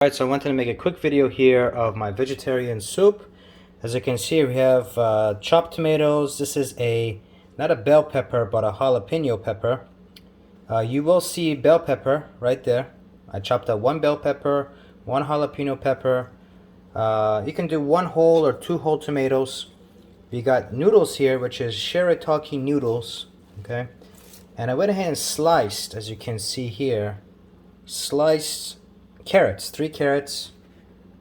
Alright, so I wanted to make a quick video here of my vegetarian soup. As you can see, we have chopped tomatoes. This is not a bell pepper, but a jalapeno pepper. You will see bell pepper right there. I chopped up one bell pepper, one jalapeno pepper. You can do one whole or two whole tomatoes. We got noodles here, which is shirataki noodles. Okay, and I went ahead and sliced, as you can see here, sliced carrots, 3 carrots.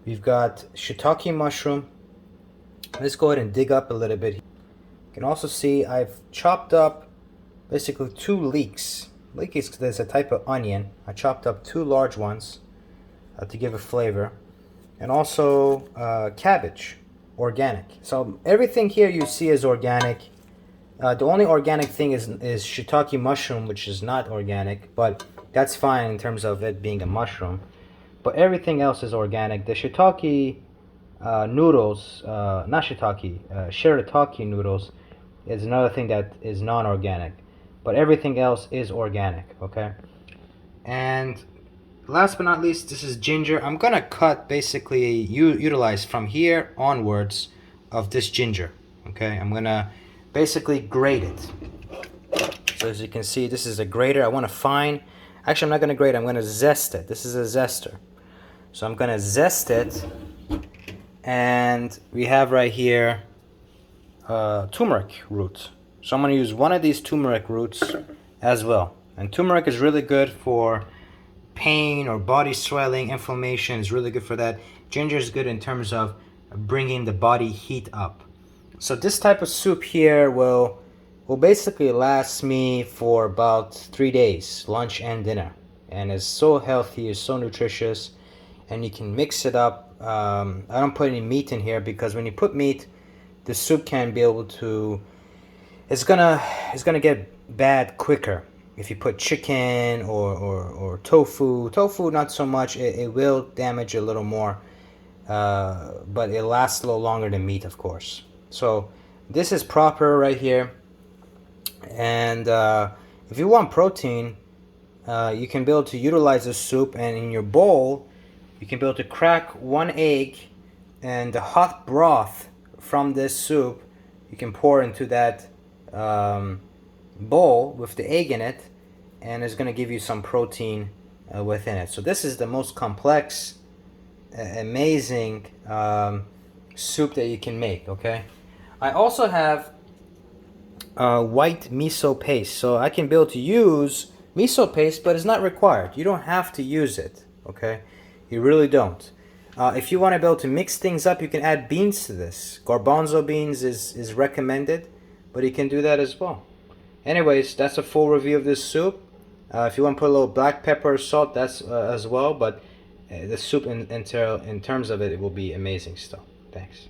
We've got shiitake mushroom. Let's go ahead and dig up a little bit. You can also see I've chopped up basically 2 leeks. Leek is a type of onion. I chopped up 2 large ones to give a flavor. And also cabbage, organic. So everything here you see is organic. The only organic thing is shiitake mushroom, which is not organic, but that's fine in terms of it being a mushroom. But everything else is organic. The shiitake noodles, not shiitake, shirataki noodles is another thing that is non-organic. But everything else is organic, okay? And last but not least, this is ginger. I'm gonna cut, basically utilize from here onwards of this ginger, okay? I'm gonna basically grate it. So as you can see, this is a grater. I want to fine. Actually, I'm not gonna grate. I'm gonna zest it. This is a zester. So I'm gonna zest it, and we have right here turmeric root. So I'm gonna use one of these turmeric roots as well. And turmeric is really good for pain or body swelling, inflammation. Is really good for that. Ginger is good in terms of bringing the body heat up. So this type of soup here will basically last me for about 3 days, lunch and dinner, and it's so healthy, it's so nutritious. And you can mix it up. I don't put any meat in here because when you put meat, the soup can be able to, it's gonna get bad quicker. If you put chicken or tofu not so much. It will damage a little more, but it lasts a little longer than meat, of course. So this is proper right here. And if you want protein, you can be able to utilize this soup, and in your bowl you can be able to crack 1 egg, and the hot broth from this soup you can pour into that bowl with the egg in it, and it's going to give you some protein within it. So this is the most complex, amazing soup that you can make, okay? I also have white miso paste, so I can be able to use miso paste, but it's not required. You don't have to use it, okay? You really don't. If you want to be able to mix things up, you can add beans to this. Garbanzo beans is recommended, but you can do that as well. Anyways, that's a full review of this soup. If you want to put a little black pepper or salt, that's as well, but the soup in terms of it will be amazing still. Thanks.